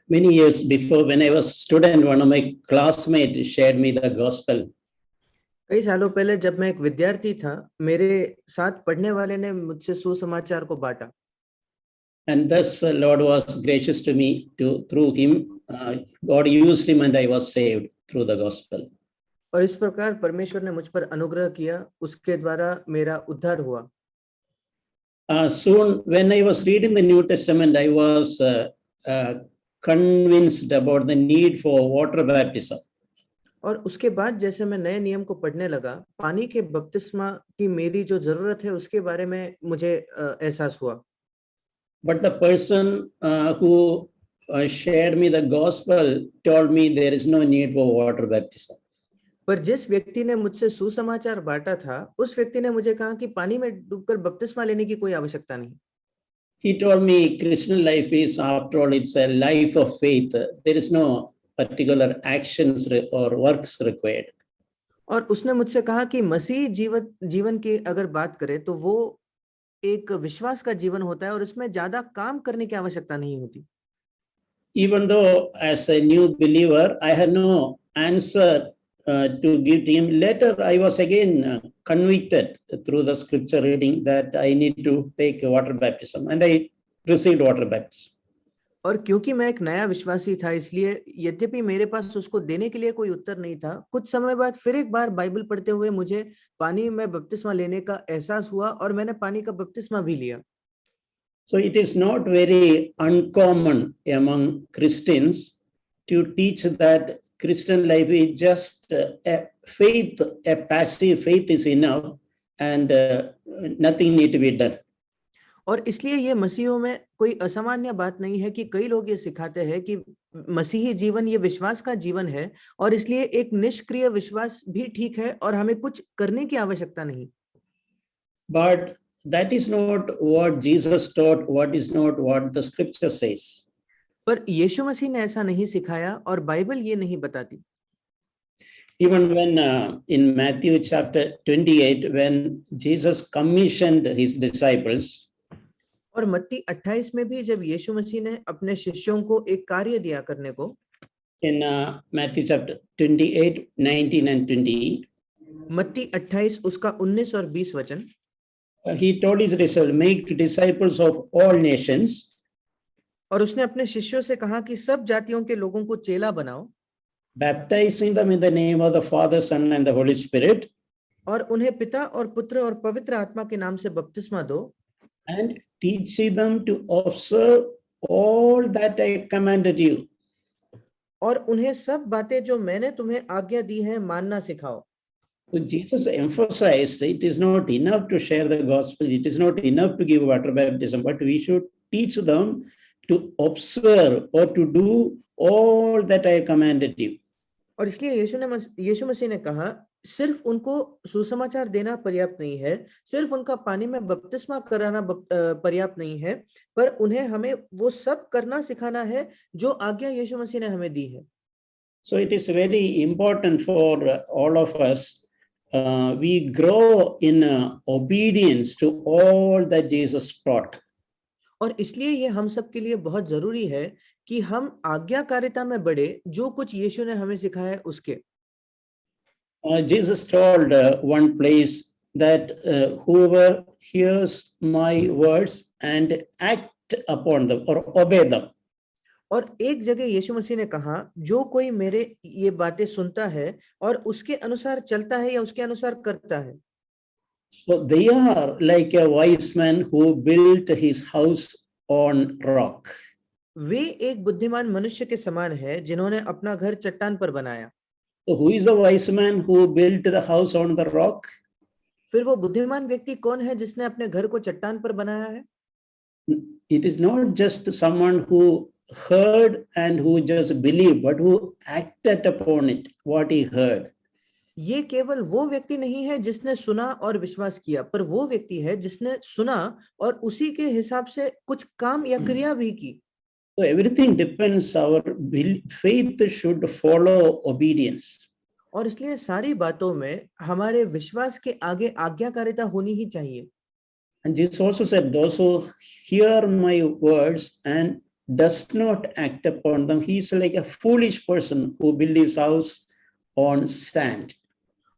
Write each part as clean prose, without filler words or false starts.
Many years before, when I was a student, one of my classmates shared me the gospel. कई सालों पहले जब मैं एक विद्यार्थी था, मेरे साथ पढ़ने वाले ने मुझसे सुसमाचार को बांटा। And thus, Lord was gracious to me through him. God used him, and I was saved through the gospel. और इस प्रकार परमेश्वर ने मुझ पर अनुग्रह किया, उसके द्वारा मेरा उद्धार हुआ। Soon, when I was reading the New Testament, I was convinced about the need for water baptism. और उसके बाद जैसे मैं नए नियम को पढ़ने लगा, पानी के बपतिस्मा की मेरी जो जरूरत है उसके बारे में मुझे एहसास हुआ। But the person who shared me the gospel told me there is no need for water baptism. पर जिस व्यक्ति ने मुझसे सुसमाचार बांटा था, उस व्यक्ति ने मुझे कहा कि पानी में डूबकर बपतिस्मा लेने की कोई आवश्यकता नहीं। He told me Christian life is, after all, it's a life of faith. There is no particular actions or works required. और उसने मुझसे कहा कि मसीह जीवन की अगर बात करें तो वो एक विश्वास का जीवन होता है और इसमें ज्यादा काम करने की आवश्यकता नहीं होती। Even though as a new believer, I had no answer to give to him. Later, I was again convicted through the scripture reading that I need to take water baptism, and I received water baptism. और क्योंकि मैं एक नया विश्वासी था, इसलिए यद्यपि मेरे पास उसको देने के लिए कोई उत्तर नहीं था, कुछ समय बाद फिर एक बार बाइबल पढ़ते हुए मुझे पानी में बपतिस्मा लेने का एहसास हुआ और मैंने पानी का बपतिस्मा भी लिया। So it is not very uncommon among Christians to teach that Christian life is just a faith, a passive faith is enough, and nothing need to be done. और इसलिए ये मसीहों में कोई असामान्य बात नहीं है कि कई लोग ये सिखाते हैं कि मसीही जीवन ये विश्वास का जीवन है और इसलिए एक निष्क्रिय विश्वास भी ठीक है और हमें कुछ करने की आवश्यकता नहीं। But that is not what Jesus taught, what is not what the scripture says. पर यीशु मसीह ने ऐसा नहीं सिखाया और बाइबल ये नहीं बताती। Even when in Matthew chapter 28, when Jesus commissioned his disciples, और मत्ती 28 में भी जब यीशु मसीह ने अपने शिष्यों को एक कार्य दिया करने को, in Matthew chapter 28, 19 and 20, मत्ती 28 उसका 19 और 20 वचन, he told his disciples, make disciples of all nations. और उसने अपने शिष्यों से कहा कि सब जातियों के लोगों को चेला बनाओ, baptizing them in the name of the Father, Son and the Holy Spirit, और उन्हें पिता और पुत्र और पवित्र आत्मा के नाम से बपतिस्मा दो, and teaching them to observe all that I commanded you. और उन्हें सब बातें जो मैंने तुम्हें आज्ञा दी है मानना सिखाओ। So Jesus emphasized it is not enough to share the gospel, it is not enough to give water baptism, but we should teach them to observe or to do all that I commanded you. और इसलिए यीशु मसीह ने कहा सिर्फ उनको सुसमाचार देना पर्याप्त नहीं है, सिर्फ उनका पानी में बपतिस्मा कराना पर्याप्त नहीं है, पर उन्हें हमें वो सब करना सिखाना है जो आज्ञा यीशु मसीह ने हमें दी है। So it is very important for all of us. We grow in obedience to all that Jesus taught. और इसलिए ये हम सब के लिए बहुत जरूरी है कि हम आज्ञाकारिता में बढ़े, जो कुछ यीशु ने हमें सिखाया है उसके। Jesus told one place that whoever hears my words and act upon them or obey them. और एक जगह यीशु मसीह ने कहा जो कोई मेरे ये बातें सुनता है और उसके अनुसार चलता है या उसके अनुसार करता है, So they are like a wise man who built his house on rock. वे एक बुद्धिमान मनुष्य के समान है जिन्होंने अपना घर चट्टान पर बनाया। So who is the wise man who built the house on the rock? फिर वो बुद्धिमान व्यक्ति कौन है जिसने अपने घर को चट्टान पर बनाया है? It is not just someone who heard and who just believed, but who acted upon it, what he heard. ये केवल वो व्यक्ति नहीं है जिसने सुना और विश्वास किया, पर वो व्यक्ति है जिसने सुना और उसी के हिसाब से कुछ काम या क्रिया भी की। So everything depends, our faith should follow obedience. और इसलिए सारी बातों में हमारे विश्वास के आगे आज्ञाकारिता होनी ही चाहिए। And Jesus also said, those who hear my words and does not act upon them, he is like a foolish person who built his house on sand.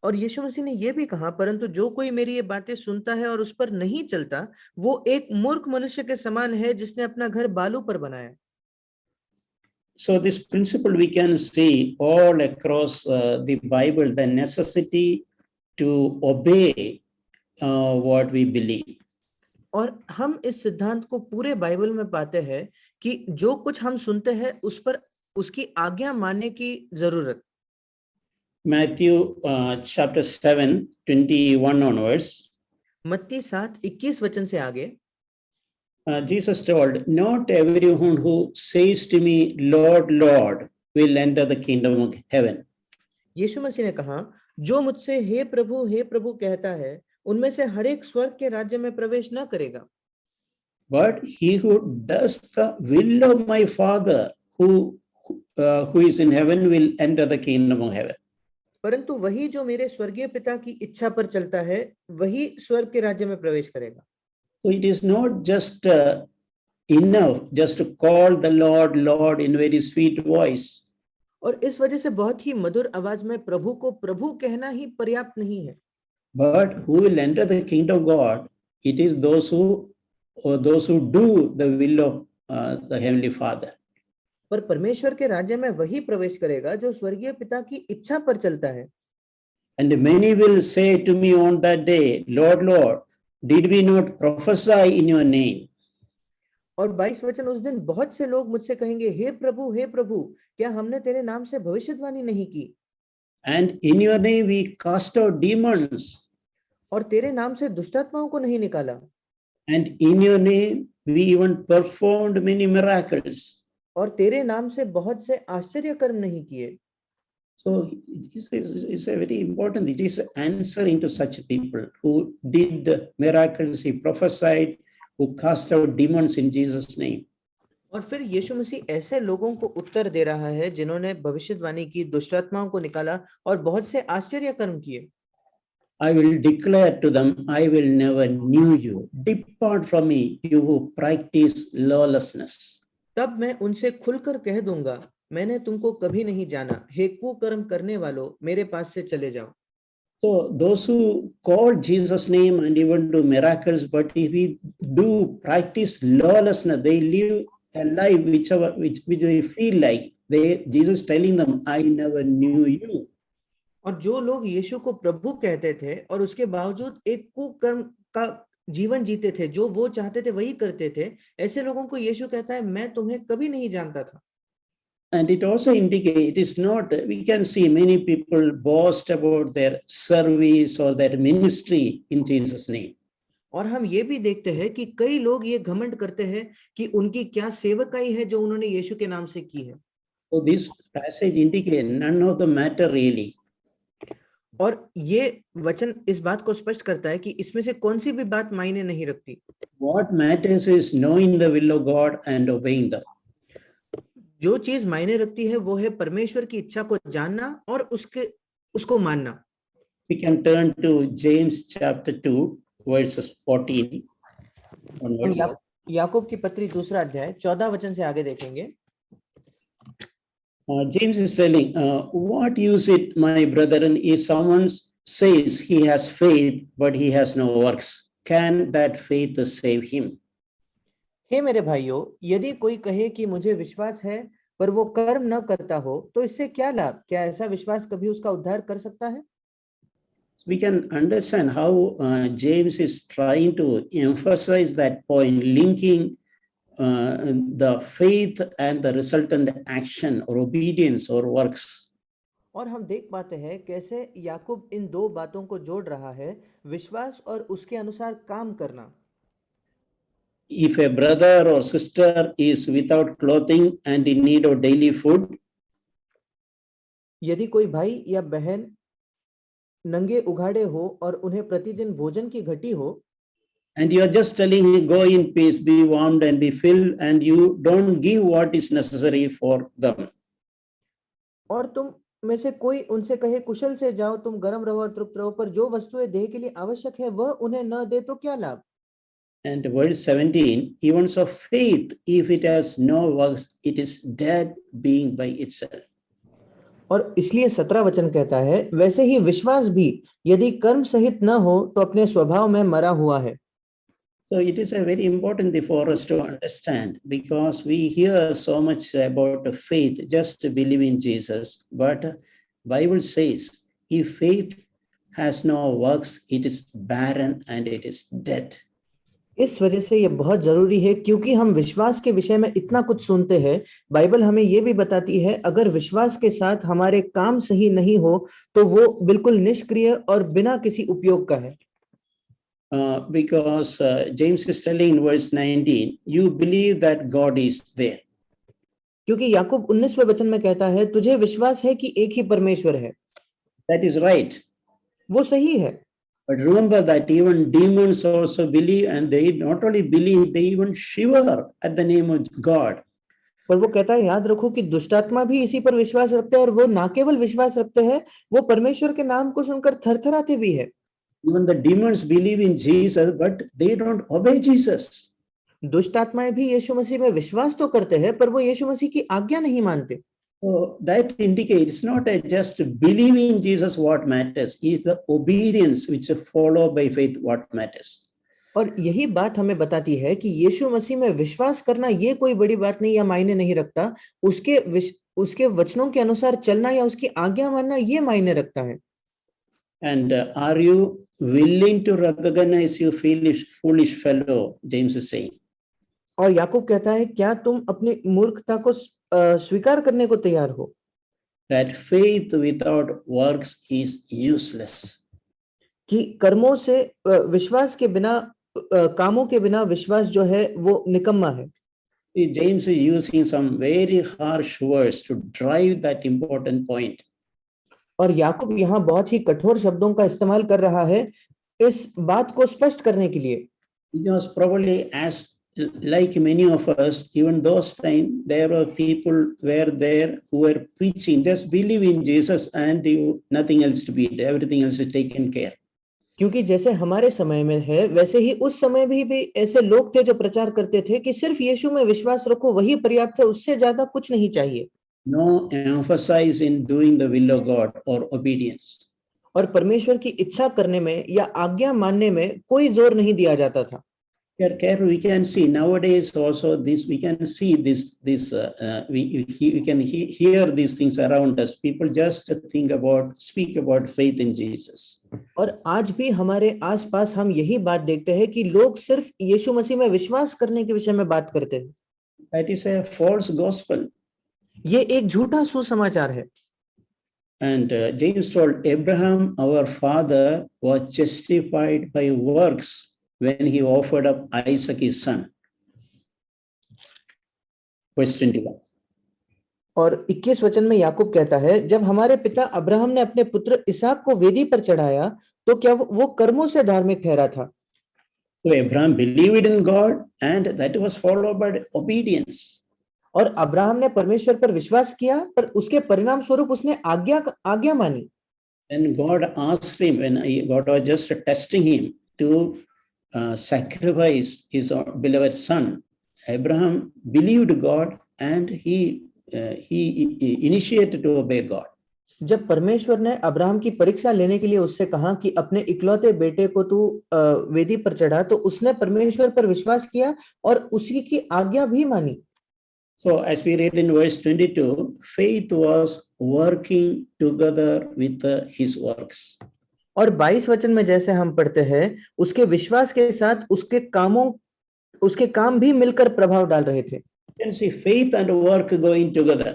और यीशु मसीह ने यह भी कहा, परंतु जो कोई मेरी ये बातें सुनता है और उस पर नहीं चलता, वो एक मूर्ख मनुष्य के समान है जिसने अपना घर बालू पर बनाया। So this principle we can see all across the Bible, the necessity to obey what we believe. और हम इस सिद्धांत को पूरे बाइबल में पाते हैं कि जो कुछ हम सुनते हैं उस पर उसकी आज्ञा मानने की जरूरत। Matthew chapter 7, 21 onwards. मत्ती 7:21 वचन से आगे Jesus told, not everyone who says to me, Lord, Lord, will enter the kingdom of heaven. यीशु मसीह ने कहा, जो मुझसे हे प्रभु कहता है, उनमें से हर एक स्वर्ग के राज्य में प्रवेश न करेगा, But he who does the will of my Father who is in heaven will enter the kingdom of heaven. परंतु वही जो मेरे स्वर्गीय पिता की इच्छा पर चलता है, वही स्वर्ग के राज्य में प्रवेश करेगा। So it is not just enough just to call the Lord, Lord in very sweet voice. और इस वजह से बहुत ही मधुर आवाज में प्रभु को प्रभु कहना ही पर्याप्त नहीं है। But who will enter the kingdom of God? It is those who do the will of the Heavenly Father. पर परमेश्वर के राज्य में वही प्रवेश करेगा जो स्वर्गीय पिता की इच्छा पर चलता है। And many will say to me on that day, Lord, Lord, did we not prophesy in your name? और 22 वचन, उस दिन बहुत से लोग मुझसे कहेंगे, हे प्रभु, क्या हमने तेरे नाम से भविष्यवाणी नहीं की? And in your name we cast out demons. और तेरे नाम से दुष्टात्माओं को नहीं निकाला? And in your name we even performed many miracles. और तेरे नाम से बहुत से आश्चर्य कर्म नहीं किए? So it's a very important, it is answering to such people who did miracles, he prophesied, who cast out demons in Jesus' name. और फिर यीशु मसीह ऐसे लोगों को उत्तर दे रहा है जिन्होंने भविष्यवाणी की, दुष्टात्माओं को निकाला और बहुत से आश्चर्य कर्म किए। I will declare to them, I will never knew you. Depart from me, you who practice lawlessness. तब मैं उनसे खुलकर कह दूंगा, मैंने तुमको कभी नहीं जाना, हे कुकर्म करने वालों, मेरे पास से चले जाओ। So those who call Jesus' name and even do miracles, but if we do practice lawlessness, they live a life which they feel like. Jesus telling them, I never knew you. और जो लोग यीशु को प्रभु कहते थे और उसके बावजूद एक कुकर्म का जीवन जीते थे, जो वो चाहते थे वही करते थे, ऐसे लोगों को यीशु कहता है, मैं तुम्हें कभी नहीं जानता था। And it also indicates, it is not, we can see many people boast about their service or their ministry in Jesus' name. और हम ये भी देखते हैं कि कई लोग ये घमंड करते हैं कि उनकी क्या सेवकाई है जो उन्होंने यीशु के नाम से की है। So this passage indicates none of the matter really. और ये वचन इस बात को स्पष्ट करता है कि इसमें से कौन सी भी बात मायने नहीं रखती। What matters is knowing the will of God and obeying them. जो चीज मायने रखती है वो है परमेश्वर की इच्छा को जानना और उसको मानना। We can turn to James chapter 2 verses 14 onwards. याकूब की पत्री 2 अध्याय 14 वचन से आगे देखेंगे। James is telling, what use it, my brethren, if someone says he has faith but he has no works, can that faith save him? हे मेरे भाइयों, यदि कोई कहे कि मुझे विश्वास है पर वो कर्म न करता हो, तो इससे क्या लाभ? क्या ऐसा विश्वास कभी उसका उद्धार कर सकता है? So we can understand how James is trying to emphasize that point, linking the faith and the resultant action or obedience or works. और हम देख पाते हैं कैसे याकूब इन दो बातों को जोड़ रहा है, विश्वास और उसके अनुसार काम करना। If a brother or sister is without clothing and in need of daily food, यदि कोई भाई या बहन नंगे उघाड़े हो और उन्हें प्रतिदिन भोजन की घटी हो, and you are just telling him, go in peace, be warmed and be filled, and you don't give what is necessary for them. और तुम में से कोई उनसे कहे, कुशल से जाओ, तुम गर्म रहो और तृप्त रहो, पर जो वस्तुएं देह के लिए आवश्यक है वह उन्हें न दे तो क्या लाभ? And verse 17, even so faith, if it has no works, it is dead being by itself. और इसलिए 17 वचन कहता है, वैसे ही विश्वास भी यदि कर्म सहित न हो तो अपने स्वभाव में मरा हुआ है। So it is a very important thing for us to understand, because we hear so much about faith, just to believe in Jesus. But Bible says, if faith has no works, it is barren and it is dead. इस वजह से ये बहुत जरूरी है, क्योंकि हम विश्वास के विषय में इतना कुछ सुनते हैं। बाइबल हमें ये भी बताती है, अगर विश्वास के साथ हमारे काम सही नहीं हो तो वो बिल्कुल निष्क्रिय और बिना किसी उपयोग का है। Because James is telling in verse 19, you believe that God is there. क्योंकि याकूब 19वें वचन में कहता है, तुझे विश्वास है कि एक ही परमेश्वर है। That is right. वो सही है। But remember that even demons also believe, and they not only believe, they even shiver at the name of God. पर वो कहता है, याद रखो कि दुष्टात्मा भी इसी पर विश्वास रखते हैं, और वो ना केवल विश्वास रखते हैं, वो परमेश्वर के नाम को सुनकर थरथराते भी है। Even the demons believe in Jesus, but they don't obey Jesus. दुष्ट आत्माएं भी यीशु मसीह में विश्वास तो करते हैं, पर वो यीशु मसीह की आज्ञा नहीं मानते। So that indicates not a just believing Jesus what matters, is the obedience which is followed by faith what matters. और यही बात हमें बताती है कि यीशु मसीह में विश्वास करना ये कोई बड़ी बात नहीं या मायने नहीं रखता, उसके वचनों के अनुसार चलना या उसकी आज्ञा मानना ये मायने रखता है। And are you willing to recognize your foolish fellow? James is saying. और याकूब कहता है, क्या तुम अपनी मूर्खता को स्वीकार करने को तैयार हो? That faith without works is useless. कि कर्मों से विश्वास के बिना, कामों के बिना विश्वास जो है वो निकम्मा है। James is using some very harsh words to drive that important point. और याकूब यहाँ बहुत ही कठोर शब्दों का इस्तेमाल कर रहा है इस बात को स्पष्ट करने के लिए। Because probably as like many of us, even those time there were people were there who were preaching, just believe in Jesus and you nothing else to be, everything else is taken care. क्योंकि जैसे हमारे समय में है, वैसे ही उस समय भी ऐसे लोग थे जो प्रचार करते थे कि सिर्फ यीशु में विश्वास रखो, वही पर्याप्त है, उससे ज्यादा कुछ नहीं चाहिए। No emphasis in doing the will of God or obedience. और परमेश्वर की इच्छा करने में या आज्ञा मानने में कोई जोर नहीं दिया जाता था। Here we can see nowadays also this, we can see we can hear these things around us. People just speak about faith in Jesus. और आज भी हमारे आसपास हम यही बात देखते हैं कि लोग सिर्फ यीशु मसीह में विश्वास करने के विषय में बात करते हैं। That is a false gospel. ये एक झूठा सुसमाचार है। And James told Abraham, our father, was justified by works when he offered up Isaac his son. Verse 21. और 21 वचन में याकूब कहता है, जब हमारे पिता अब्राहम ने अपने पुत्र इसहाक को वेदी पर चढ़ाया तो क्या वो कर्मों से धार्मिक ठहरा था? So Abraham believed in God and that was followed by obedience. और अब्राहम ने परमेश्वर पर विश्वास किया, पर उसके परिणाम स्वरूप उसने आज्ञा मानी। And God asked him, when God was just testing him to sacrifice his beloved son, Abraham believed God and he initiated to obey God. जब परमेश्वर ने अब्राहम की परीक्षा लेने के लिए उससे कहा कि अपने इकलौते बेटे को तू वेदी पर चढ़ा, तो उसने परमेश्वर पर विश्वास किया और उसी की आज्ञा भी मानी। So as we read in verse 22, faith was working together with his works. और 22 वचन में जैसे हम पढ़ते हैं, उसके विश्वास के साथ उसके काम भी मिलकर प्रभाव डाल रहे थे। You can see faith and work going together.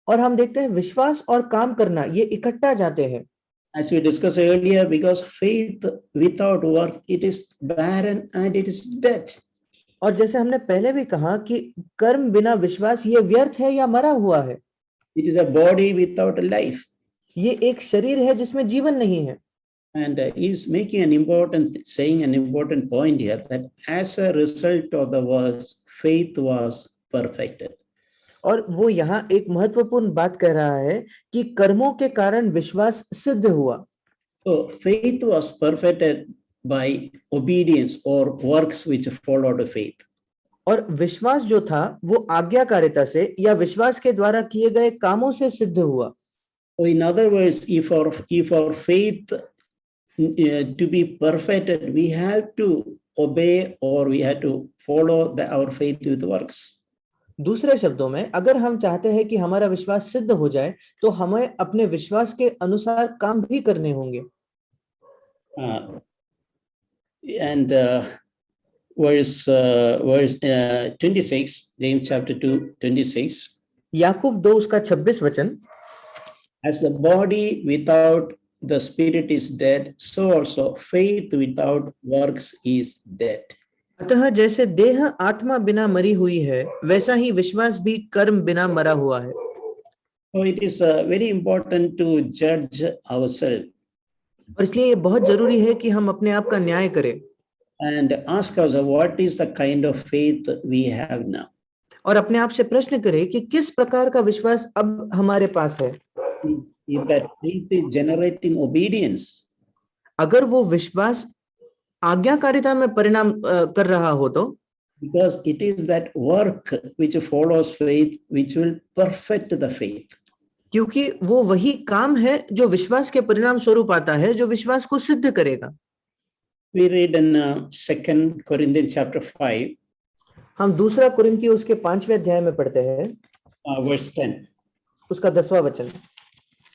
और हम देखते हैं विश्वास और काम करना ये इकट्ठा जाते हैं। As we discussed earlier, because faith without work, it is barren and it is dead. और जैसे हमने पहले भी कहा कि कर्म बिना विश्वास ये व्यर्थ है या मरा हुआ है। It is a body without a life. ये एक शरीर है जिसमें जीवन नहीं है। And he is making an important point here, that as a result of the works, faith was perfected. और वो यहाँ एक महत्वपूर्ण बात कह रहा है कि कर्मों के कारण विश्वास सिद्ध हुआ। So faith was perfected by obedience or works which followed faith. और विश्वास जो था वो आज्ञाकारिता से या विश्वास के द्वारा किए गए कामों से सिद्ध हुआ. So in other words, if our faith to be perfected, we have to obey or we have to follow our faith with works. दूसरे शब्दों में अगर हम चाहते हैं कि हमारा विश्वास सिद्ध हो जाए तो हमें अपने विश्वास के अनुसार काम भी करने होंगे. And verse 26, James chapter 2, 26. याकूब 2 उसका 26 वचन. As the body without the spirit is dead, so also faith without works is dead. अतः जैसे देह आत्मा बिना मरी हुई है वैसा ही विश्वास भी कर्म बिना मरा हुआ है. So it is very important to judge ourselves. और इसलिए ये बहुत जरूरी है कि हम अपने आप का न्याय करें. And ask ourselves, what is the kind of faith we have now? और अपने आप से प्रश्न करें कि किस प्रकार का विश्वास अब हमारे पास है. If that faith is generating obedience, अगर वो विश्वास आज्ञाकारिता में परिणाम कर रहा हो तो, because it is that work which follows faith which will perfect the faith. क्योंकि वो वही काम है जो विश्वास के परिणाम स्वरूप आता है जो विश्वास को सिद्ध करेगा. We read in 2 Corinthians chapter 5. हम दूसरा कुरिन्थियों उसके 5वें अध्याय में पढ़ते हैं. Verse 10. उसका 10वां वचन.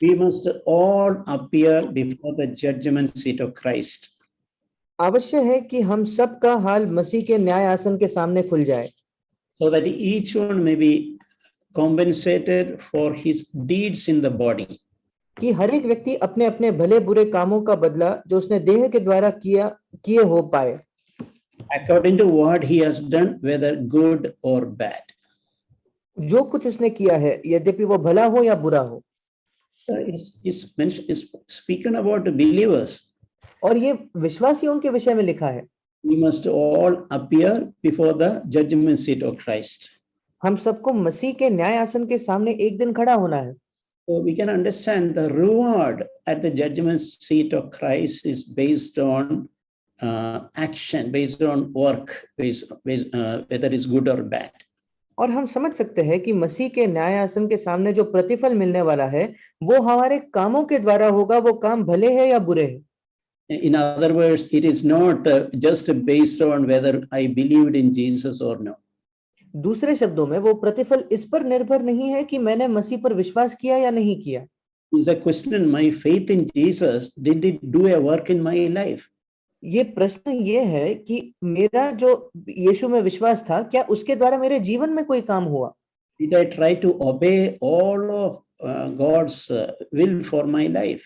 We must all appear before the judgment seat of Christ. आवश्यक है कि हम सब का हाल मसीह के न्याय आसन के सामने खुल जाए. So that each one may be compensated for his deeds in the body. कि हर एक व्यक्ति अपने अपने भले बुरे कामों का बदला जो उसने देह के द्वारा किए हो पाए. According to what he has done, whether good or bad. जो कुछ उसने किया है यद्यपि वो भला हो या बुरा हो. Is speaking about believers. और ये विश्वासियों के विषय में लिखा है. We must all appear before the judgment seat of Christ. हम सबको मसीह के न्याय आसन के सामने एक दिन खड़ा होना है. So we can understand the reward at the judgment seat of Christ is based on action, based on work, whether it's good or bad. और हम समझ सकते हैं कि मसीह के न्याय आसन के सामने जो प्रतिफल मिलने वाला है वो हमारे कामों के द्वारा होगा, वो काम भले हैं या बुरे हैं. In other words, it is not just based on whether I believed in Jesus or no. दूसरे शब्दों में वो प्रतिफल इस पर निर्भर नहीं है कि मैंने मसीह पर विश्वास किया या नहीं किया. Is a question, my faith in Jesus, did it do a work in my life? ये प्रश्न ये है कि मेरा जो यीशु में विश्वास था क्या उसके द्वारा मेरे जीवन में कोई काम हुआ. Did I try to obey all of God's will for my life?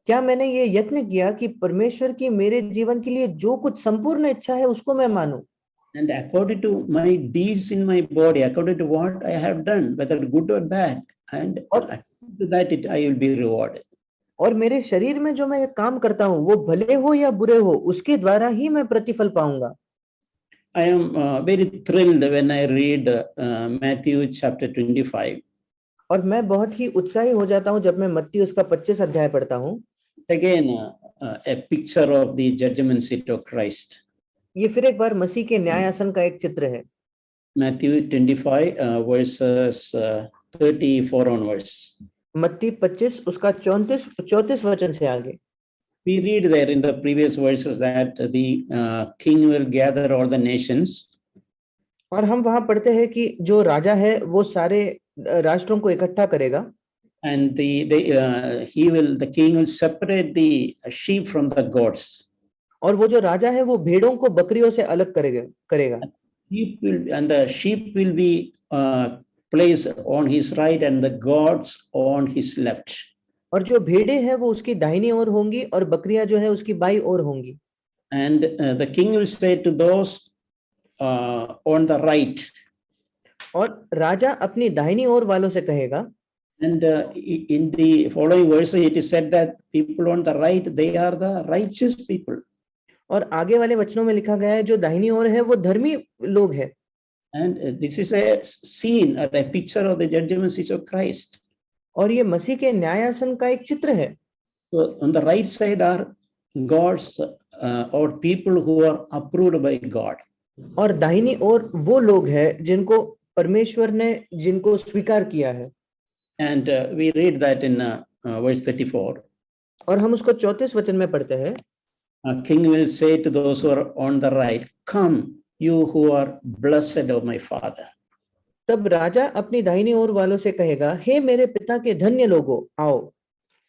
क्या मैंने ये यत्न किया कि परमेश्वर की मेरे जीवन के लिए जो कुछ संपूर्ण इच्छा है उसको मैं मानूं. And according to my deeds in my body, according to what I have done, whether good or bad, and according to that I will be rewarded. और मेरे शरीर में जो मैं काम करता हूँ वो भले हो या बुरे हो उसके द्वारा ही मैं प्रतिफल पाऊंगा. I am very thrilled when I read Matthew chapter 25. और मैं बहुत ही उत्साही हो जाता हूँ जब मैं मत्ती उसका 25 अध्याय पढ़ता हूँ. Again, a picture of the judgment seat of Christ. ये फिर एक बार मसीह के न्याय आसन का एक चित्र है. Matthew 25 verses 34 onwards. मत्ती 25 उसका 34 वचन से आगे. We read there in the previous verses that the king will gather all the nations. और हम वहां पढ़ते हैं कि जो राजा है वो सारे राष्ट्रों को इकट्ठा करेगा. And the king will separate the sheep from the goats. और वो जो राजा है वो भेड़ों को बकरियों से अलग करेगा. And the sheep will be placed on his right and the goats on his left. और जो भेड़ें हैं वो उसकी दाहिनी ओर होंगी और बकरियां जो है उसकी बाईं ओर होंगी. And the king will say to those on the right. और राजा अपनी दाहिनी ओर वालों से कहेगा. And in the following verse it is said that people on the right, they are the righteous people. और आगे वाले वचनों में लिखा गया है जो दाहिनी ओर है वो धर्मी लोग हैं. And this is a scene or a picture of the judgment seat of Christ. और ये मसीह के न्यायासन का एक चित्र है. So on the right side are God's or people who are approved by God. और दाहिनी ओर वो लोग हैं जिनको परमेश्वर ने जिनको स्वीकार किया है। And we read that in verse 34. और हम उसको 34 वचन में पढ़ते हैं, A king will say to those who are on the right, come, you who are blessed of my father. तब राजा अपनी दाहिनी ओर वालों से कहेगा, हे मेरे पिता के धन्य लोगों, आओ,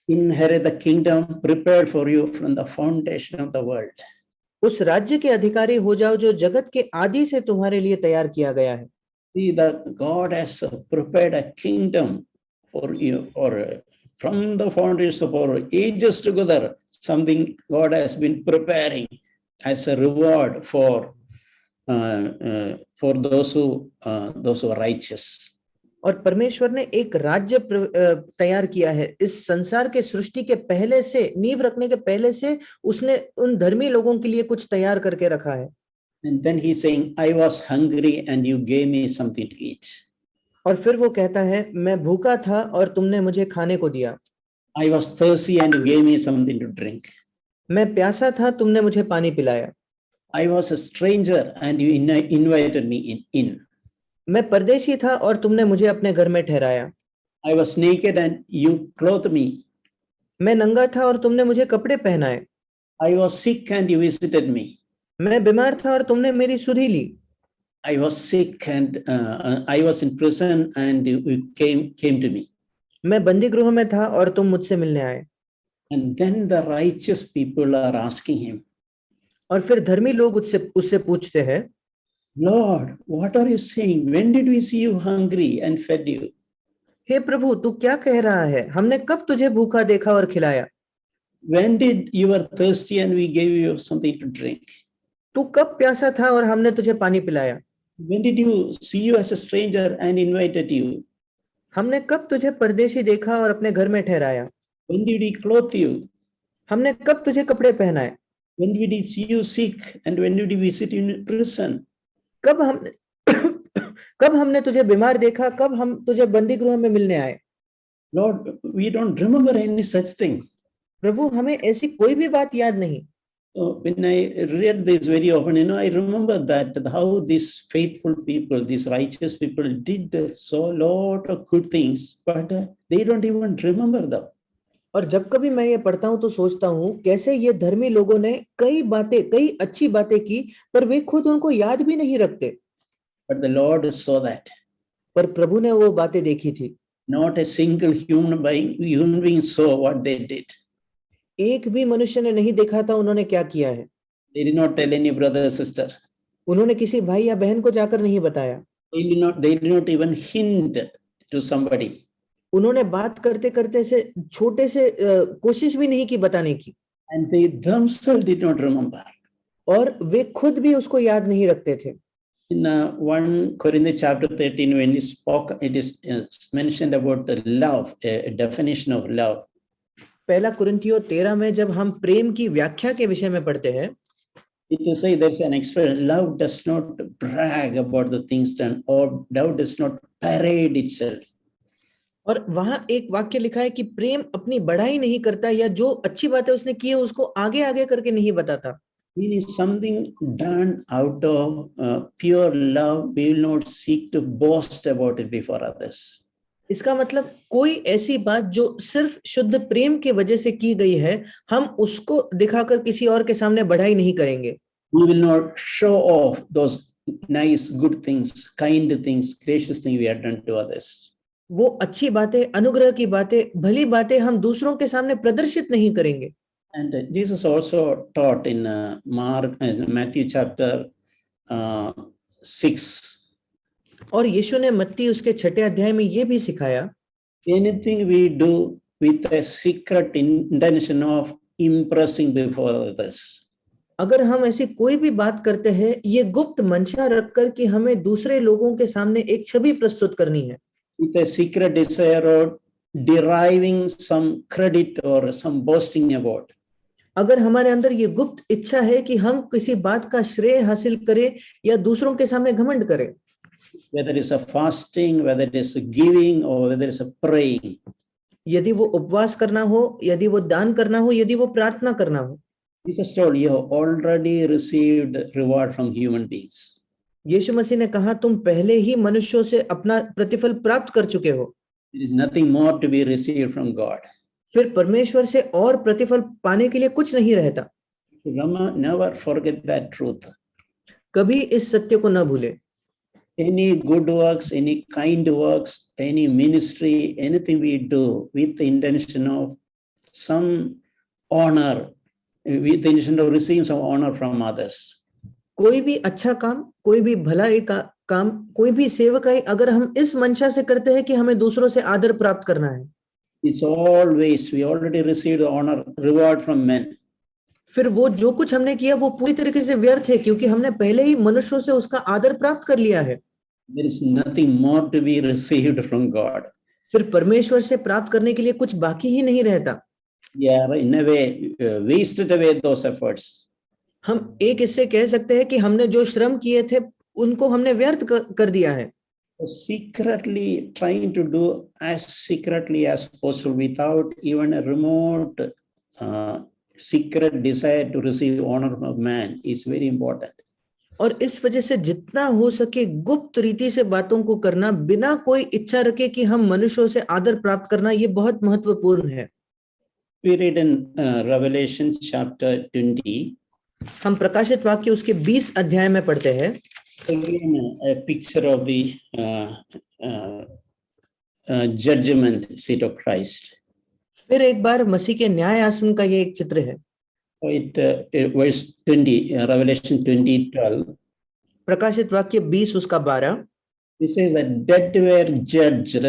Inherit the kingdom prepared for you from the foundation of the world. उस राज्य के अधिकारी हो जाओ जो जगत के आदि से तुम्हारे लिए तैयार किया गया है। See that God has prepared a kingdom for you, or from the foundation for ages together, something God has been preparing as a reward for those who are righteous. और परमेश्वर ने एक राज्य तैयार किया है। इस संसार के सृष्टि के पहले से, नींव रखने के पहले से उसने उन धर्मी लोगों के लिए कुछ तैयार करके रखा है। And then he's saying, I was hungry and you gave me something to eat. और फिर वो कहता है, मैं भूखा था और तुमने मुझे खाने को दिया। I was thirsty and you gave me something to drink. मैं प्यासा था, तुमने मुझे पानी पिलाया। I was a stranger and you invited me in. मैं परदेशी था और तुमने मुझे अपने घर में ठहराया। I was naked and you clothed me. मैं नंगा था और तुमने मुझे कपड़े पहनाए। I was sick and you visited me. मैं बीमार था और तुमने मेरी सुधि ली। I was sick and I was in prison and you came to me. मैं बंदी गृह में था और तुम मुझसे मिलने आए। And then the righteous people are asking him, और फिर धर्मी लोग उससे पूछते हैं, Lord, what are you saying? When did we see you hungry and fed you? हे प्रभु, तू क्या कह रहा है? हमने कब तुझे भूखा देखा और खिलाया? When did you were thirsty and we gave you something to drink? तू कब प्यासा था और हमने तुझे पानी पिलाया? When did you see you as a stranger and invited you? हमने कब तुझे परदेशी देखा और अपने घर में ठहराया? When did we clothe you? हमने कब तुझे कपड़े पहनाए? When did we see you sick and when did we visit you in prison? कब हमने तुझे बीमार देखा, कब हम तुझे बंदी गृह में मिलने आए? Lord, we don't remember any such thing. प्रभु, हमें ऐसी कोई भी बात याद नहीं। When I read this very often, I remember that how these faithful people, these righteous people did so lot of good things, but they don't even remember them. और जब कभी मैं ये पढ़ता हूँ तो सोचता हूँ कैसे ये धर्मी लोगों ने कई अच्छी बातें की, पर वे खुद उनको याद भी नहीं रखते। But the Lord saw that. पर प्रभु ने वो बातें देखी थी। Not a single human being saw what they did. एक भी मनुष्य ने नहीं देखा था उन्होंने क्या किया है। They did not tell any brother or sister. उन्होंने किसी भाई या बहन को जाकर नहीं बताया। They did not even hint to somebody. उन्होंने बात करते करते से छोटे से कोशिश भी नहीं की बताने की। And they themselves did not remember. और वे खुद भी उसको याद नहीं रखते थे। In 1 Corinthians chapter 13, when it is mentioned about love, a definition of love. पहला कुरिन्थियों 13 में जब हम प्रेम की व्याख्या के विषय में पढ़ते हैं, it is say there's an expression, love does not brag about the things done, or love does not parade itself. और वहां एक वाक्य लिखा है कि प्रेम अपनी बढ़ाई नहीं करता, या जो अच्छी बातें उसने की है उसको आगे आगे करके नहीं बताता। It is something done out of pure love. We will not seek to boast about it before others. इसका मतलब कोई ऐसी बात जो सिर्फ शुद्ध प्रेम के वजह से की गई है, हम उसको दिखाकर किसी और के सामने बढ़ाई नहीं करेंगे। We will not show off those nice, good things, kind things, gracious things we have done to others. वो अच्छी बातें, अनुग्रह की बातें, भली बातें हम दूसरों के सामने प्रदर्शित नहीं करेंगे। And Jesus also taught in Matthew chapter 6. और यीशु ने मत्ती उसके 6 अध्याय में ये भी सिखाया, Anything we do with a secret intention of impressing before others. अगर हम ऐसी कोई भी बात करते हैं ये गुप्त मंशा रखकर कि हमें दूसरे लोगों के सामने एक छवि प्रस्तुत करनी है, with a secret desire or deriving some credit or some boasting about. अगर हमारे अंदर ये गुप्त इच्छा है कि हम किसी बात का श्रेय हासिल करें या दूसरों के सामने घमंड करें, whether it's a fasting, whether it's a giving, or whether it's a praying. यदि वो उपवास करना हो, यदि वो दान करना हो, यदि वो प्रार्थना करना हो, Jesus told, you have already received reward from human beings. यीशु मसीह ने कहा तुम पहले ही मनुष्यों से अपना प्रतिफल प्राप्त कर चुके हो, There is nothing more to be received from God. फिर परमेश्वर से और प्रतिफल पाने के लिए कुछ नहीं रहता। Never forget that truth. कभी इस सत्य को न भूले। Any good works, any kind works, any ministry, anything we do with the intention of some honor, with the intention of receiving some honor from others. कोई भी अच्छा काम, कोई भी भलाई का काम, कोई भी सेवकाई अगर हम इस मंशा से करते हैं कि हमें दूसरों से आदर प्राप्त करना है, It's always, we already received the honor, reward from men. फिर वो जो कुछ हमने किया वो पूरी तरीके से व्यर्थ है, क्योंकि हमने पहले ही मनुष्यों से उसका आदर प्राप्त कर लिया है। There is nothing more to be received from God. फिर परमेश्वर से प्राप्त करने के लिए कुछ बाकी ही नहीं रहता। Yeah, in a way, wasted away those efforts. हम एक इससे कह सकते हैं कि हमने जो श्रम किए थे उनको हमने व्यर्थ कर दिया है। Secretly trying to do as secretly as possible without even a remote secret desire to receive honor from man is very important. और इस वजह से जितना हो सके गुप्त रीति से बातों को करना, बिना कोई इच्छा रखे कि हम मनुष्यों से आदर प्राप्त करना, ये बहुत महत्वपूर्ण है। We read in Revelation chapter 20. हम प्रकाशित वाक्य उसके 20 अध्याय में पढ़ते हैं। Again, a picture of the judgment seat of Christ. फिर एक बार मसीह के न्याय आसन का ये एक चित्र है। Verse 20, Revelation 20:12. प्रकाशित वाक्य 20 उसका 12। It says that dead were judged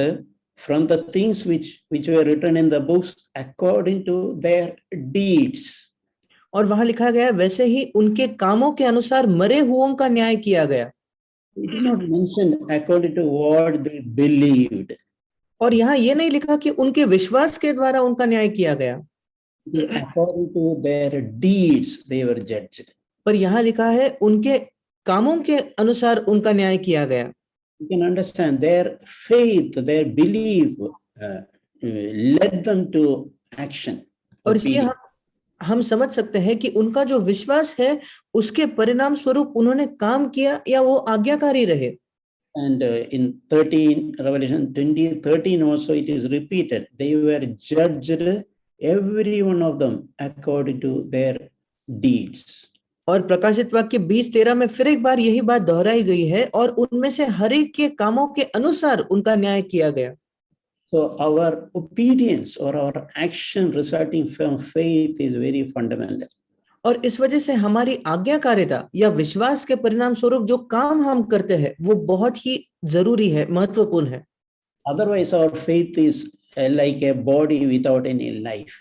from the things which were written in the books according to their deeds. और वहां लिखा गया वैसे ही उनके कामों के अनुसार मरे हुओं का न्याय किया गया। It is not mentioned according to what they believed. और यहाँ ये नहीं लिखा कि उनके विश्वास के द्वारा उनका न्याय किया गया। According to their deeds they were judged. पर यहाँ लिखा है उनके कामों के अनुसार उनका न्याय किया गया। You can understand their faith, their belief led them to action. और इसलिए हम समझ सकते हैं कि उनका जो विश्वास है उसके परिणाम स्वरूप उन्होंने काम किया या वो आज्ञाकारी रहे। And in 13, Revelation 20:13 also it is repeated. They were judged, every one of them, according to their deeds. और प्रकाशित वाक्य 20:13 में फिर एक बार यही बात दोहराई गई है, और उनमें से हर एक के कामों के अनुसार उनका न्याय किया गया। So our obedience or our action resulting from faith is very fundamental. और इस वजह से हमारी आज्ञाकारिता या विश्वास के परिणाम स्वरूप जो काम हम करते हैं वो बहुत ही जरूरी है, महत्वपूर्ण है। Otherwise our faith is like a body without any life.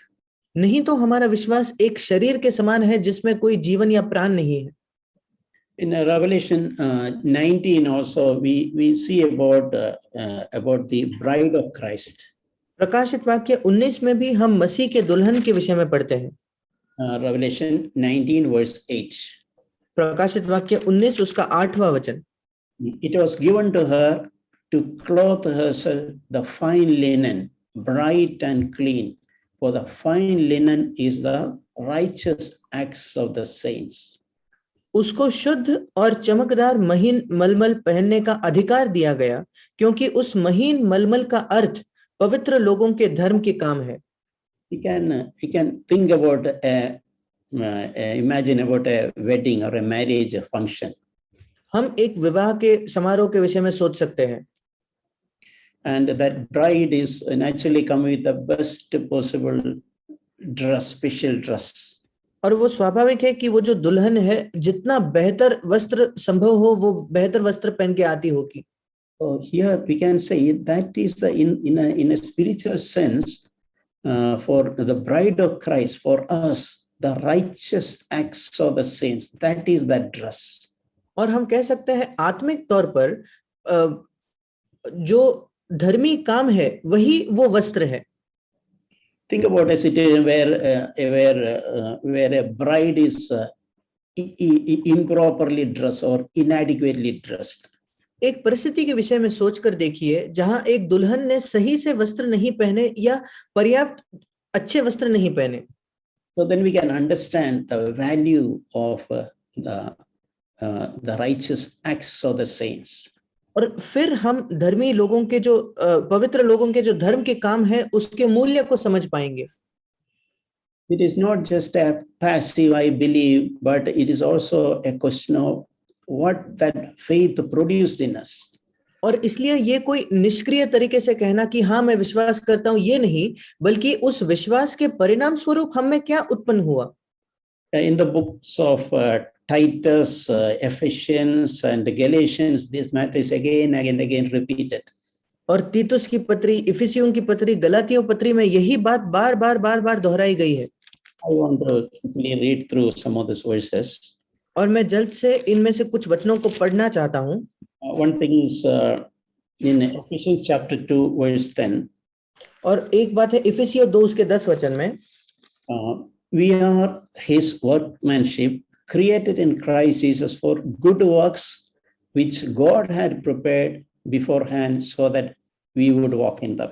नहीं तो हमारा विश्वास एक शरीर के समान है जिसमें कोई जीवन या प्राण नहीं है। In Revelation 19 also we see about the bride of Christ. प्रकाशित वाक्य 19 में भी हम मसीह के दुल्हन के विषय में पढ़ते हैं। Revelation 19 verse 8. प्रकाशित वाक्य 19 उसका 8वां वचन। It was given to her to clothe herself the fine linen, bright and clean, for the fine linen is the righteous acts of the saints. उसको शुद्ध और चमकदार महीन मलमल पहनने का अधिकार दिया गया, क्योंकि उस महीन मलमल का अर्थ पवित्र लोगों के धर्म के काम है। We can think about imagine about a wedding or a marriage function. हम एक विवाह के समारोह के विषय में सोच सकते हैं। And that bride is naturally come with the best possible dress, special dress. और वो स्वाभाविक है कि वो जो दुल्हन है जितना बेहतर वस्त्र संभव हो वो बेहतर वस्त्र पहन के आती होगी। So here we can say that is the in a spiritual sense for the bride of Christ, for us, the righteous acts of the saints, that is that dress. और हम कह सकते हैं आत्मिक तौर पर जो धर्मी काम है वही वो वस्त्र है। Think about a situation where a bride is improperly dressed or inadequately dressed. एक परिस्थिति के विषय में सोचकर देखिए जहां एक दुल्हन ने सही से वस्त्र नहीं पहने या पर्याप्त अच्छे वस्त्र नहीं पहने। So then we can understand the value of the righteous acts of the saints. और फिर हम धर्मी लोगों के जो पवित्र लोगों के जो धर्म के काम है उसके मूल्य को समझ पाएंगे. It is not just a passive I believe, but it is also a question of what that faith produced in us. और इसलिए ये कोई निष्क्रिय तरीके से कहना कि हाँ मैं विश्वास करता हूं ये नहीं, बल्कि उस विश्वास के परिणाम स्वरूप हम में क्या उत्पन्न हुआ. In the books of Titus, Ephesians and Galatians, this matter is again and again repeated. और तीतुस की पत्री, इफिसियों की पत्री, गलातियों पत्री में यही बात बार बार दोहराई गई है. I want to quickly read through some of these verses. और मैं जल्द से इनमें से कुछ वचनों को पढ़ना चाहता हूं. One thing is in Ephesians chapter 2 verse 10. और एक बात है इफिसियों 2 उसके 10 वचन में, we are his workmanship created in Christ Jesus for good works which God had prepared beforehand so that we would walk in them.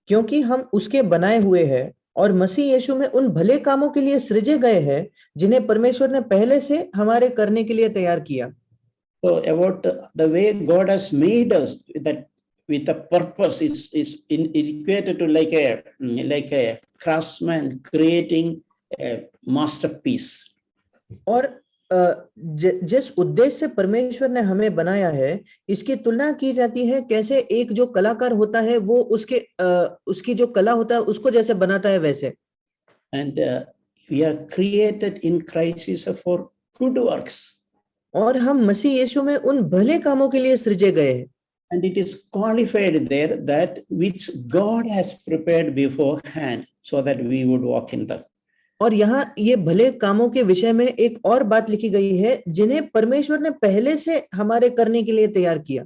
क्योंकि हम उसके बनाए हुए हैं और मसीह यीशु में उन भले कामों के लिए सृजे गए हैं जिन्हें परमेश्वर ने पहले से हमारे करने के लिए तैयार किया. So about the way God has made us with a purpose is equated to like a craftsman creating a masterpiece. और जिस उद्देश्य से परमेश्वर ने हमें बनाया है इसकी तुलना की जाती है कैसे एक जो कलाकार होता है वो उसकी जो कला होता है उसको जैसे बनाता है वैसे. And we are created in Christ Jesus for good works. और हम मसीह यीशु में उन भले कामों के लिए सृजे गए हैं. And it is qualified there that which God has prepared beforehand so that we would walk in them. और यहाँ ये भले कामों के विषय में एक और बात लिखी गई है जिन्हें परमेश्वर ने पहले से हमारे करने के लिए तैयार किया.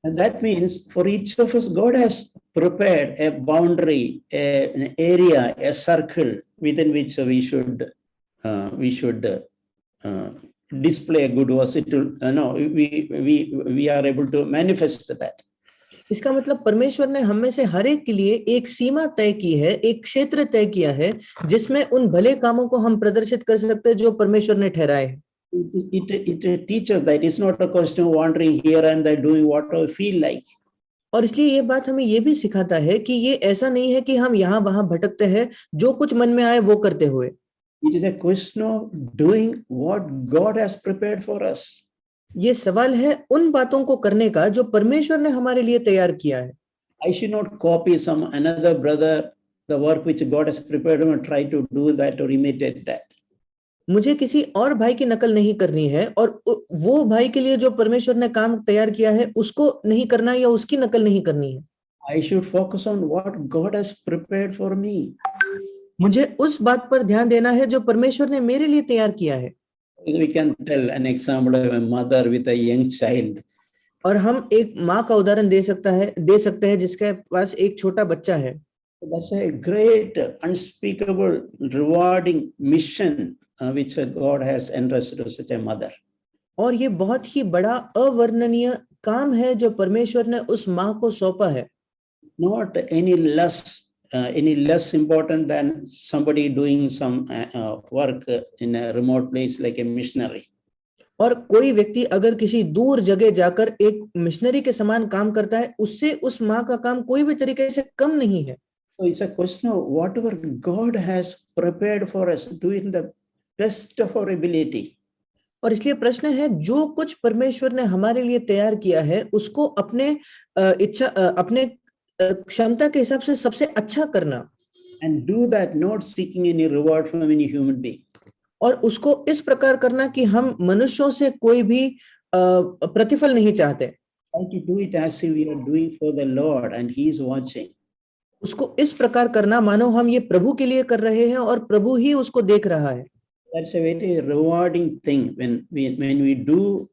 And that means for each of us, God has prepared a boundary, an area, a circle within which we should display good works. We are able to manifest that. इसका मतलब परमेश्वर ने हम में से हर एक के लिए एक सीमा तय की है, एक क्षेत्र तय किया है जिसमें उन भले कामों को हम प्रदर्शित कर सकते हैं जो परमेश्वर ने ठहराए हैं. It teaches that it's not a question of wandering here and there doing what I feel like. और इसलिए ये बात हमें ये भी सिखाता है कि ये ऐसा नहीं है कि हम यहाँ वहां भटकते हैं जो कुछ मन में आए वो करते हुए. It is a question of doing what God has prepared for us. ये सवाल है उन बातों को करने का जो परमेश्वर ने हमारे लिए तैयार किया है. I should not copy some another brother the work which God has prepared and try to do that or imitate that. मुझे किसी और भाई की नकल नहीं करनी है और वो भाई के लिए जो परमेश्वर ने काम तैयार किया है उसको नहीं करना या उसकी नकल नहीं करनी है. I should focus on what God has prepared for me. मुझे उस बात पर ध्यान देना है जो परमेश्वर ने मेरे लिए तैयार किया है. We can tell an example of a mother with a young child. और हम एक माँ का उदाहरण दे सकते हैं जिसके पास एक छोटा बच्चा है. That's a great, unspeakable, rewarding mission which God has entrusted to such a mother. और ये बहुत ही बड़ा अवर्णनीय काम है जो परमेश्वर ने उस माँ को सौंपा है. Not any less important than somebody doing some work in a remote place like a missionary. और कोई व्यक्ति अगर किसी दूर जगह जाकर एक मिशनरी के समान काम करता है उससे उस माँ का काम कोई भी तरीके से कम नहीं है. So it's a question of whatever God has prepared for us, doing the best of our ability. और इसलिए प्रश्न है जो कुछ परमेश्वर ने हमारे लिए तैयार किया है उसको अपने क्षमता के हिसाब से सबसे अच्छा करना. And do that not seeking any reward from any human being. और उसको इस प्रकार करना कि हम मनुष्यों से कोई भी प्रतिफल नहीं चाहते. Try to do it as if we are doing for the Lord and He is watching. उसको इस प्रकार करना मानो हम ये प्रभु के लिए कर रहे हैं और प्रभु ही उसको देख रहा है. That's a very rewarding thing when we do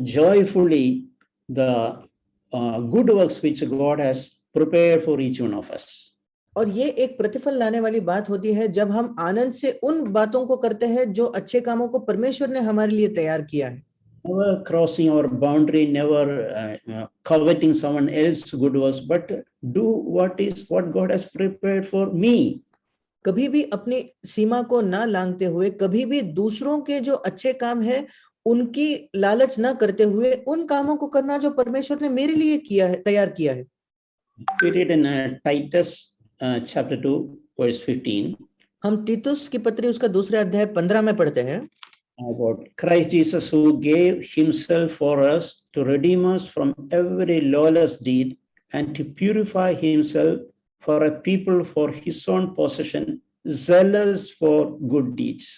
joyfully the good works which God has prepared for each one of us. और ये एक प्रतिफल लाने वाली बात होती है जब हम आनंद से उन बातों को करते हैं जो अच्छे कामों को परमेश्वर ने हमारे लिए तैयार किया है. Never crossing our boundary, never coveting someone else's good works, but do what God has prepared for me. कभी भी अपनी सीमा को ना लांघते हुए, कभी भी दूसरों के जो अच्छे काम है उनकी लालच ना करते हुए उन कामों को करना जो परमेश्वर ने मेरे लिए किया है, तैयार किया है। We read in Titus chapter 2, verse 15 हम तीतुस की पत्री उसका दूसरा अध्याय 15 में पढ़ते हैं about Christ Jesus who gave himself for us to redeem us from every lawless deed and to purify himself for a people for his own possession, zealous for good deeds.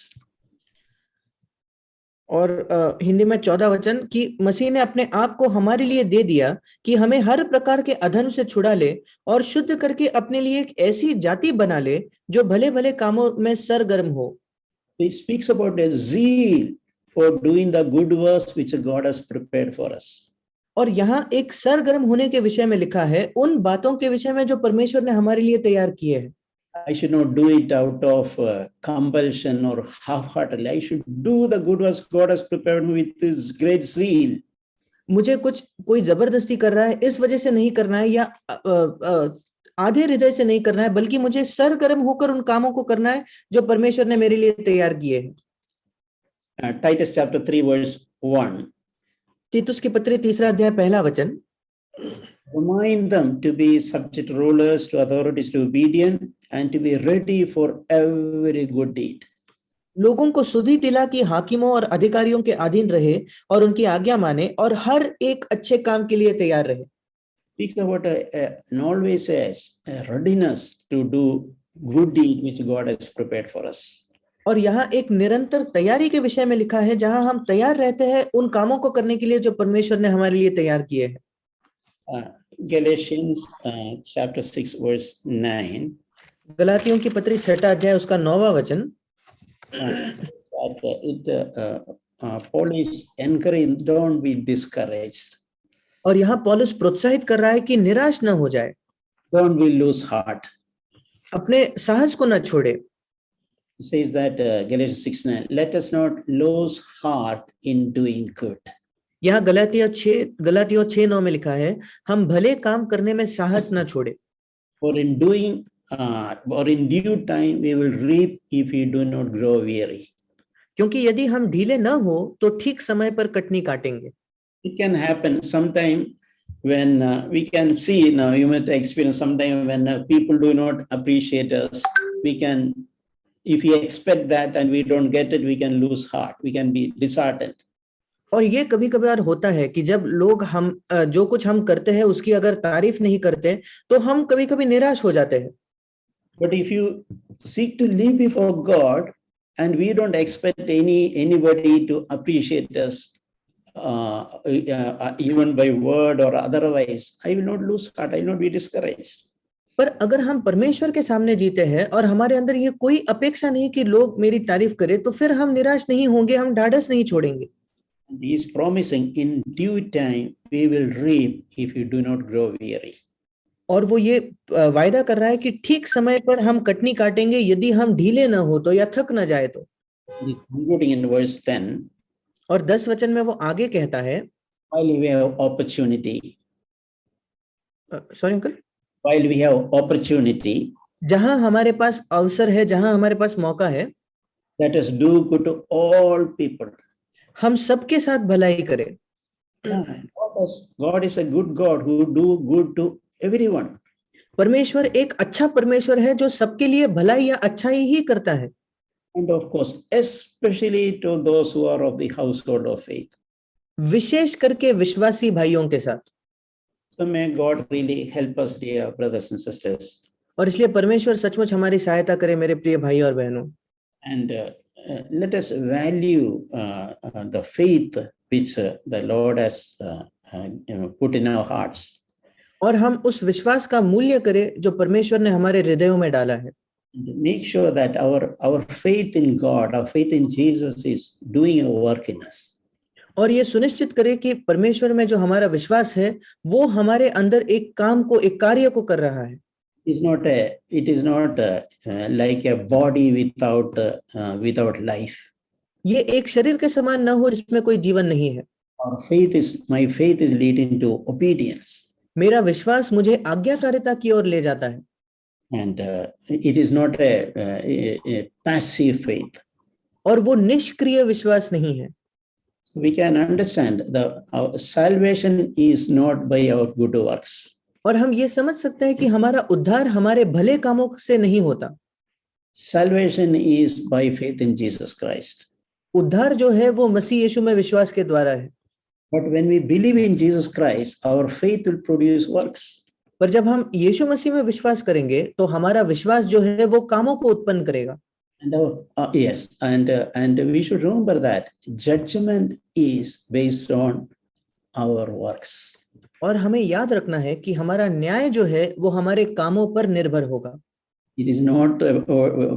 और हिंदी में 14 वचन कि मसीह ने अपने आप को हमारे लिए दे दिया कि हमें हर प्रकार के अधर्म से छुड़ा ले और शुद्ध करके अपने लिए एक ऐसी जाति बना ले जो भले भले कामों में सरगर्म हो। It speaks about a zeal for doing the good works which God has prepared for us. और यहाँ एक सरगर्म होने के विषय में लिखा है उन बातों के विषय में जो परमेश्वर ने हमारे लिए तैयार किए हैं। I should not do it out of compulsion or half-heartedly. I should do the good works God has prepared with His great zeal. मुझे कोई जबरदस्ती कर रहा है इस वजह से नहीं करना है या आधे हृदय से नहीं करना है, बल्कि मुझे सरगर्म होकर उन कामों को करना है जो परमेश्वर ने मेरे लिए तैयार किए हैं। Titus chapter 3 verse 1. तीतुस की पत्री तीसरा अध्याय पहला वचन। Remind them to be subject rulers, to authorities, to be obedient, and to be ready for every good deed. लोगों को सुधि दिला कि हाकिमों और अधिकारियों के अधीन रहे और उनकी आज्ञा माने और हर एक अच्छे काम के लिए तैयार रहे। Speaks about and always a readiness to do good deed which God has prepared for us. और यहाँ एक निरंतर तैयारी के विषय में लिखा है जहां हम तैयार रहते हैं उन कामों को करने के लिए जो परमेश्वर ने हमारे लिए तैयार किए हैं। Galatians chapter 6 verse 9. गलातियों की पत्री छठा अध्याय उसका 9वां वचन। Paul is encouraging, don't be discouraged. और यहाँ पौलुस प्रोत्साहित कर रहा है कि निराश न हो जाए। Don't be lose heart. अपने साहस को न छोड़े। Says that Galatians 6:9, let us not lose heart in doing good. यहाँ गलातियों 6:9 में लिखा है हम भले काम करने में साहस न छोड़े। For in doing or in due time we will reap if we do not grow weary. क्योंकि यदि हम ढीले न हो तो ठीक समय पर कटनी काटेंगे। It can happen sometime when we can see, now you might experience sometime when people do not appreciate us. We can, if we expect that and we don't get it, we can lose heart, we can be disheartened. और ये कभी कभार होता है कि जब लोग हम जो कुछ हम करते हैं उसकी अगर तारीफ नहीं करते तो हम कभी कभी निराश हो जाते हैं। But if you seek to live before God and we don't expect anybody to appreciate us, even by word or otherwise, I will not lose heart, I will not be discouraged. पर अगर हम परमेश्वर के सामने जीते हैं और हमारे अंदर ये कोई अपेक्षा नहीं कि लोग मेरी तारीफ करें, तो फिर हम निराश नहीं होंगे, हम ढाढ़स नहीं छोड़ेंगे। He is promising in due time we will reap if you do not grow weary. और वो ये वायदा कर रहा है कि ठीक समय पर हम कटनी काटेंगे यदि हम ढीले न हो तो या थक न जाए तो। He is concluding in verse 10. और 10 वचन में वो आगे कहता है While we have opportunity. Sorry uncle. While we have opportunity. जहां हमारे पास अवसर है, जहां हमारे पास मौका है, let us do good to all people. हम सबके साथ भलाई करें। God is a good God who do good to everyone. परमेश्वर एक अच्छा परमेश्वर है जो सबके लिए भलाई या अच्छाई ही करता है। And of course, especially to those who are of the household of faith. विशेष करके विश्वासी भाइयों के साथ। So may God really help us, dear brothers and sisters. और इसलिए परमेश्वर सचमुच हमारी सहायता करे मेरे प्रिय भाई और बहनों। And let us value the faith which the Lord has put in our hearts. और हम उस विश्वास का मूल्य करें जो परमेश्वर ने हमारे हृदयों में डाला है। Make sure that our faith in God, our faith in Jesus is doing a work in us. और ये सुनिश्चित करें कि परमेश्वर में जो हमारा विश्वास है वो हमारे अंदर एक काम को, एक कार्य को कर रहा है। It is not like a body without life. ये एक शरीर के समान न हो जिसमें कोई जीवन नहीं है। My faith is leading to obedience. मेरा विश्वास मुझे आज्ञाकारिता की ओर ले जाता है। And it is not a passive faith. और वो निष्क्रिय विश्वास नहीं है। We can understand our salvation is not by our good works. और हम ये समझ सकते हैं कि हमारा उद्धार हमारे भले कामों से नहीं होता। Salvation is by faith in Jesus Christ. उद्धार जो है वो मसीह यीशु में विश्वास के द्वारा है। But when we believe in Jesus Christ, our faith will produce works. पर जब हम यीशु मसीह में विश्वास करेंगे तो हमारा विश्वास जो है वो कामों को उत्पन्न करेगा। And yes, and we should remember that judgment is based on our works. और हमें याद रखना है कि हमारा न्याय जो है वो हमारे कामों पर निर्भर होगा। It is not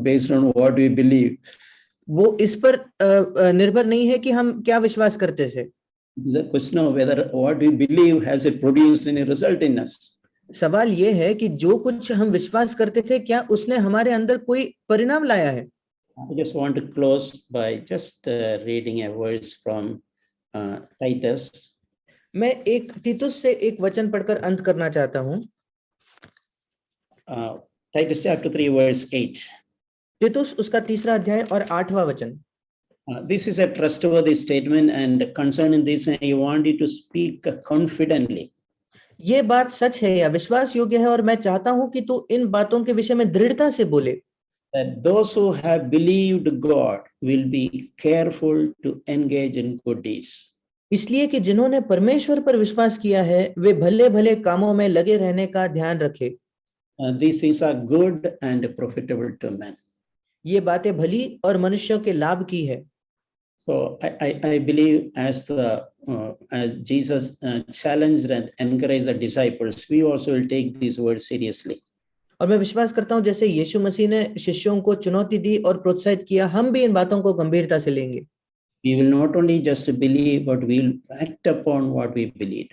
based on what we believe. वो इस पर निर्भर नहीं है कि हम क्या विश्वास करते थे। It is a question of whether what we believe has it produced any result in us. सवाल ये है कि जो कुछ हम विश्वास करते थे क्या उसने हमारे अंदर कोई परिणाम लाया है। I just want to close by just reading a verse from Titus. मैं एक तीतुस से एक वचन पढ़कर अंत करना चाहता हूँ। Titus chapter 3 verse 8. तीतुस उसका 3रा अध्याय और 8वां वचन। This is a trustworthy statement, and concerning this I want you to speak confidently. ये बात सच है या विश्वास योग्य है और मैं चाहता हूं कि तू इन बातों के विषय में दृढ़ता से बोले। That those who have believed God will be careful to engage in good deeds. इसलिए कि जिन्होंने परमेश्वर पर विश्वास किया है वे भले भले कामों में लगे रहने का ध्यान रखे। These things are good and profitable to men. ये बातें भली और मनुष्यों के लाभ की है। So I believe as Jesus challenged and encouraged the disciples, we also will take these words seriously. और मैं विश्वास करता हूं जैसे यीशु मसीह ने शिष्यों को चुनौती दी और प्रोत्साहित किया, हम भी इन बातों को गंभीरता से लेंगे। We will not only just believe, but we will act upon what we believe.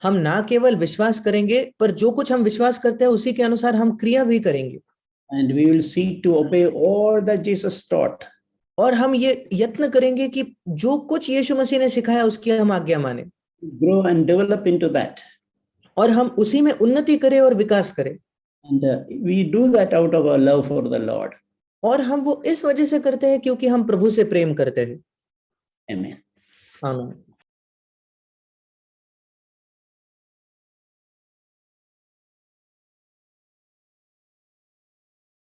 हम ना केवल विश्वास करेंगे पर जो कुछ हम विश्वास करते हैं उसी के अनुसार हम क्रिया भी करेंगे। And we will seek to obey all that Jesus taught. और हम ये यत्न करेंगे कि जो कुछ यीशु मसीह ने सिखाया उसकी हम आज्ञा माने। Grow and develop into that. और हम उसी में उन्नति करें और विकास करें। And we do that out of our love for the Lord. और हम वो इस वजह से करते हैं क्योंकि हम प्रभु से प्रेम करते हैं। Amen. आमीन।